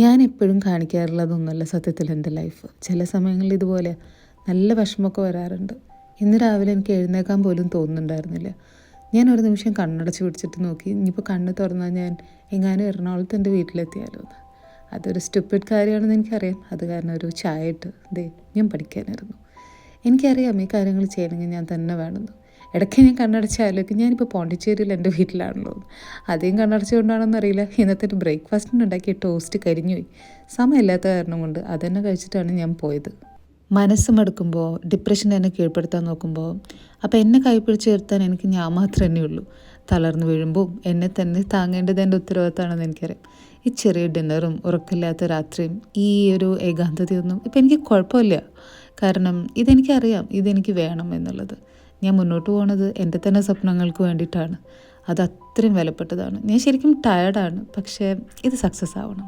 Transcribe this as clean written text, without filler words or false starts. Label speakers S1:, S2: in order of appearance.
S1: ഞാൻ എപ്പോഴും കാണിക്കാറുള്ളതൊന്നുമല്ല സത്യത്തിൽ എൻ്റെ ലൈഫ്. ചില സമയങ്ങളിൽ ഇതുപോലെ നല്ല വിഷമമൊക്കെ വരാറുണ്ട്. ഇന്ന് രാവിലെ എനിക്ക് എഴുന്നേക്കാൻ പോലും തോന്നുന്നുണ്ടായിരുന്നില്ല. ഞാൻ ഒരു നിമിഷം കണ്ണടച്ച് പിടിച്ചിട്ട് നോക്കി, ഇനിയിപ്പോൾ കണ്ണ് തുറന്നാൽ ഞാൻ എങ്ങാനും എറണാകുളത്ത് എൻ്റെ വീട്ടിലെത്തിയാലോ എന്ന്. അതൊരു സ്റ്റുപ്പിഡ് കാര്യമാണെന്ന് എനിക്കറിയാം. അത് കാരണം ഒരു ചായ ഇട്ട് ഞാൻ പഠിക്കാനായിരുന്നു. എനിക്കറിയാം ഈ കാര്യങ്ങൾ ചെയ്യണമെങ്കിൽ ഞാൻ തന്നെ വേണമെന്ന്. ഇടയ്ക്ക് ഞാൻ കണ്ണടച്ച് ആലോചിക്കും, ഞാനിപ്പോൾ പോണ്ടിച്ചേരിയിൽ എൻ്റെ വീട്ടിലാണല്ലോ. ആദ്യം കണ്ണടച്ചുകൊണ്ടാണെന്ന് അറിയില്ല, ഇന്നത്തെ ഒരു ബ്രേക്ക്ഫാസ്റ്റിന് ഉണ്ടാക്കിയ ടോസ്റ്റ് കരിഞ്ഞുപോയി. സമയമില്ലാത്ത കാരണം കൊണ്ട് അതന്നെ കഴിച്ചിട്ടാണ് ഞാൻ പോയത്. മനസ്സ് മടുക്കുമ്പോൾ, ഡിപ്രഷൻ എന്നെ കീഴ്പ്പെടുത്താൻ നോക്കുമ്പോൾ, അപ്പോൾ എന്നെ കൈപ്പിടിച്ച് നിർത്താൻ എനിക്ക് ഞാൻ മാത്രമേ ഉള്ളൂ. തളർന്നു വീഴുമ്പോൾ എന്നെ തന്നെ താങ്ങേണ്ടത് എൻ്റെ ഉത്തരവാദിത്തമാണെന്ന് എനിക്കറിയാം. ഈ ചെറിയ ഡിന്നറും ഉറക്കമില്ലാത്ത രാത്രിയും ഈ ഒരു ഏകാന്തതയൊന്നും ഇപ്പം എനിക്ക് കുഴപ്പമില്ല. കാരണം ഇതെനിക്കറിയാം, ഇതെനിക്ക് വേണം എന്നുള്ളത്. ഞാൻ മുന്നോട്ട് പോകുന്നത് എൻ്റെ തന്നെ സ്വപ്നങ്ങൾക്ക് വേണ്ടിയിട്ടാണ്. അത് അത്രയും വിലപ്പെട്ടതാണ്. ഞാൻ ശരിക്കും ടയർഡാണ്, പക്ഷേ ഇത് സക്സസ് ആവണം.